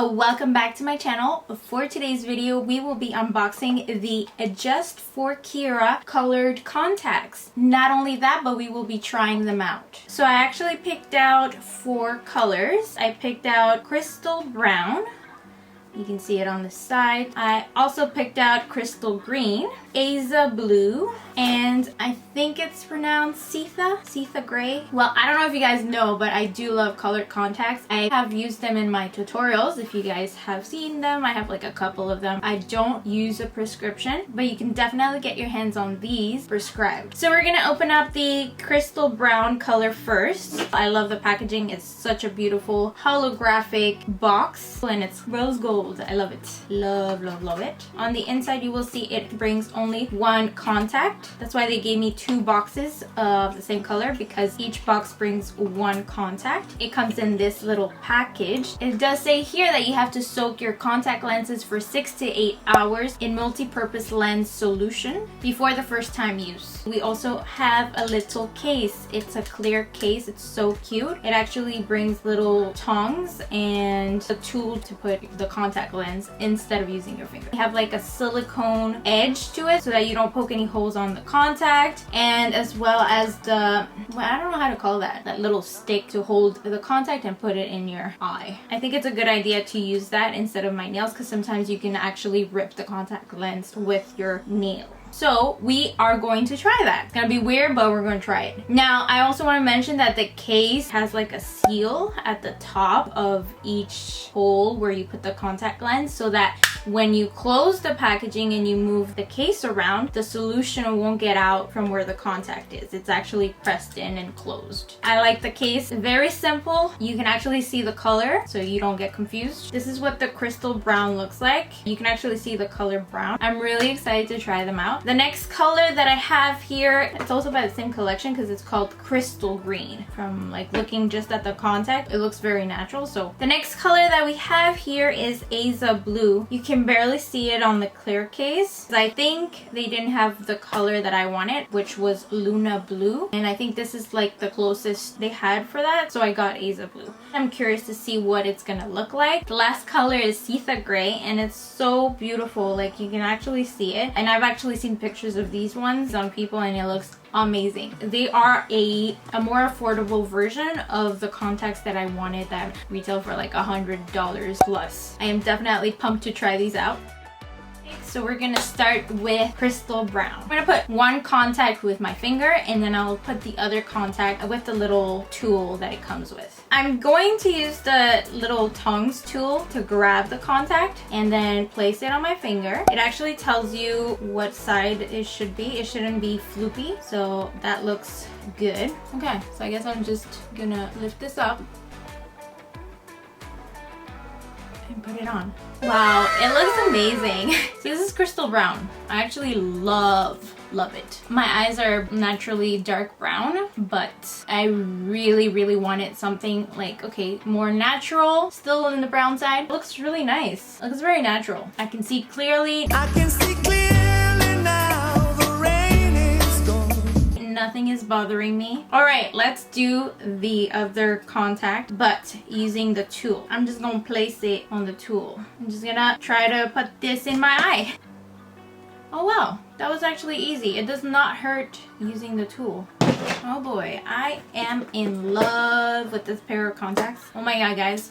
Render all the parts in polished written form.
welcome back to my channel. For today's video, we will be unboxing the Just4Kira colored contacts. Not only that, but we will be trying them out. So I actually picked out 4 colors. I picked out crystal brown. You can see it on the side. I also picked out crystal green, Aza blue, and I think it's pronounced CITHA gray. Well, I don't know if you guys know, but I do love colored contacts. I have used them in my tutorials. If you guys have seen them, I have like a couple of them. I don't use a prescription, but you can definitely get your hands on these prescribed. So we're gonna open up the crystal brown color first. I love the packaging. It's such a beautiful holographic box, and it's rose gold. I love it. Love it. On the inside, you will see it brings only 1 contact. That's why they gave me 2 boxes of the same color, because each box brings 1 contact. It comes in this little package. It does say here that you have to soak your contact lenses for 6 to 8 hours in multi-purpose lens solution before the first time use. We also have a little case. It's a clear case. It's so cute. It actually brings little tongs and a tool to put the contact lens instead of using your finger. You have like a silicone edge to it so that you don't poke any holes on the contact, and as well as the, well, I don't know how to call that little stick to hold the contact and put it in your eye. I think it's a good idea to use that instead of my nails, because sometimes you can actually rip the contact lens with your nail. So we are going to try that. It's gonna be weird, but we're gonna try it. Now, I also want to mention that the case has like a seal at the top of each hole where you put the contact lens, so that when you close the packaging and you move the case around, the solution won't get out from where the contact is. It's actually pressed in and closed. I like the case. Very simple. You can actually see the color so you don't get confused. This is what the crystal brown looks like. You can actually see the color brown. I'm really excited to try them out. The next color that I have here, it's also by the same collection because it's called crystal green. From like looking just at the contact, it looks very natural. So the next color that we have here is Aza blue. You can barely see it on the clear case. I think they didn't have the color that I wanted, which was Luna blue, and I think this is like the closest they had for that, so I got Aza blue. I'm curious to see what it's gonna look like. The last color is CITHA gray, and it's so beautiful. Like, you can actually see it, and I've actually seen pictures of these ones on people and it looks amazing. They are a more affordable version of the contacts that I wanted that retail for like $100 plus. I am definitely pumped to try these out. So we're gonna start with crystal brown. I'm gonna put 1 contact with my finger, and then I'll put the other contact with the little tool that it comes with. I'm going to use the little tongs tool to grab the contact and then place it on my finger. It actually tells you what side it should be. It shouldn't be floopy, so that looks good. Okay, so I guess I'm just gonna lift this up and put it on. Wow, it looks amazing. So this is crystal brown. I actually love it. My eyes are naturally dark brown, but I really wanted something like, okay, more natural, still on the brown side. It looks really nice. It looks very natural. I can see clearly. I can see clearly now. The rain is gone. Nothing is bothering me. All right, let's do the other contact, but using the tool. I'm just gonna place it on the tool. I'm just gonna try to put this in my eye. Oh wow, that was actually easy. It does not hurt using the tool. Oh boy, I am in love with this pair of contacts. Oh my god, guys.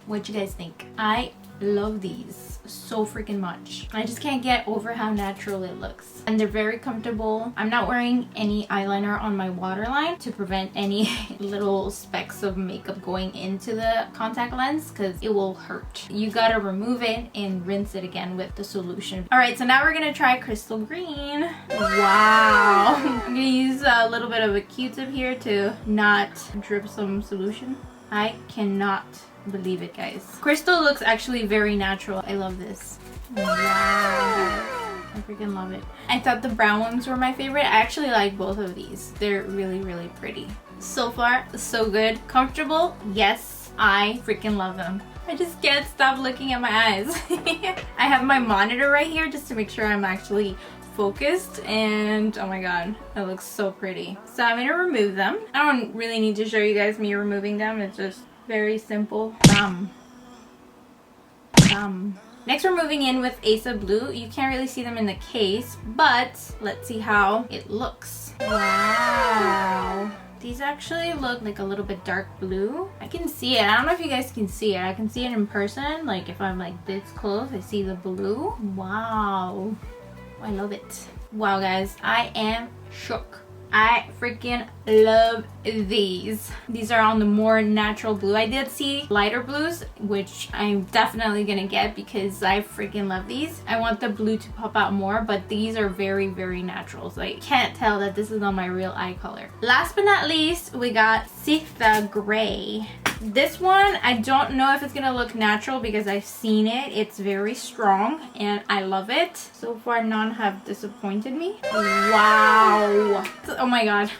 What'd you guys think? I love these so freaking much. I just can't get over how natural it looks. And they're very comfortable. I'm not wearing any eyeliner on my waterline to prevent any little specks of makeup going into the contact lens, because it will hurt. You gotta remove it and rinse it again with the solution. All right, so now we're gonna try crystal green. Wow. I'm gonna use a little bit of a Q-tip here to not drip some solution. I cannot believe it, guys. Crystal looks actually very natural. I love this. Wow. I freaking love it. I thought the brown ones were my favorite. I actually like both of these. They're really pretty. So far, so good. Comfortable? Yes. I freaking love them. I just can't stop looking at my eyes. I have my monitor right here just to make sure I'm actually focused, and oh my god, it looks so pretty. So I'm gonna remove them. I don't really need to show you guys me removing them. It's just very simple. Yum. Next, we're moving in with Asa Blue. You can't really see them in the case, but let's see how it looks. Wow. These actually look like a little bit dark blue. I can see it. I don't know if you guys can see it. I can see it in person. Like if I'm like this close, I see the blue. Wow. I love it. Wow, guys, I am shook. I freaking love these. These are on the more natural blue. I did see lighter blues, which I'm definitely gonna get because I freaking love these. I want the blue to pop out more, but these are very, very natural. So I can't tell that this is not my real eye color. Last but not least, we got CITHA Gray. This one, I don't know if it's gonna look natural because I've seen it. It's very strong and I love it. So far, none have disappointed me. Wow. Oh my god.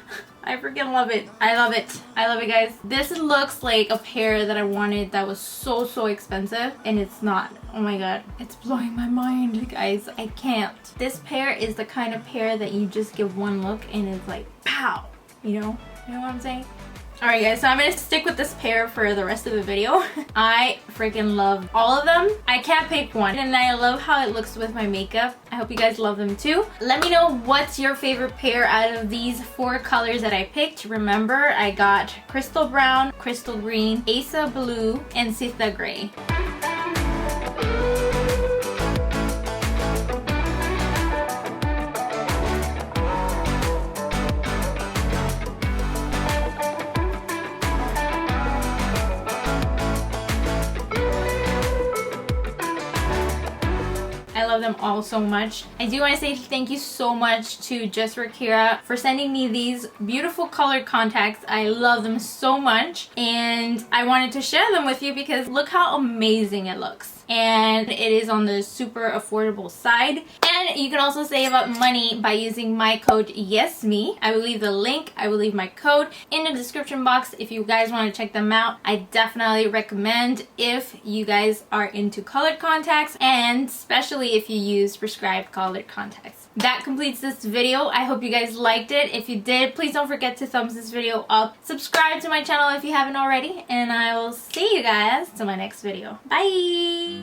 I freaking love it. I love it. I love it, guys. This looks like a pair that I wanted that was so expensive, and it's not. Oh my god. It's blowing my mind, guys. I can't. This pair is the kind of pair that you just give one look and it's like, pow. You know? You know what I'm saying? Alright guys, so I'm gonna stick with this pair for the rest of the video. I freaking love all of them. I can't pick one, and I love how it looks with my makeup. I hope you guys love them too. Let me know what's your favorite pair out of these 4 colors that I picked. Remember, I got Crystal Brown, Crystal Green, Asa Blue, and CITHA Gray. I love them all so much. I do want to say thank you so much to Just4Kira for sending me these beautiful colored contacts. I love them so much, and I wanted to share them with you because look how amazing it looks. And it is on the super affordable side. And you can also save up money by using my code Yesmy. I will leave the link, I will leave my code in the description box if you guys want to check them out. I definitely recommend if you guys are into colored contacts, and especially if you use prescribed colored contacts. That completes this video. I hope you guys liked it. If you did, please don't forget to thumbs this video up. Subscribe to my channel if you haven't already, and I will see you guys to my next video. Bye!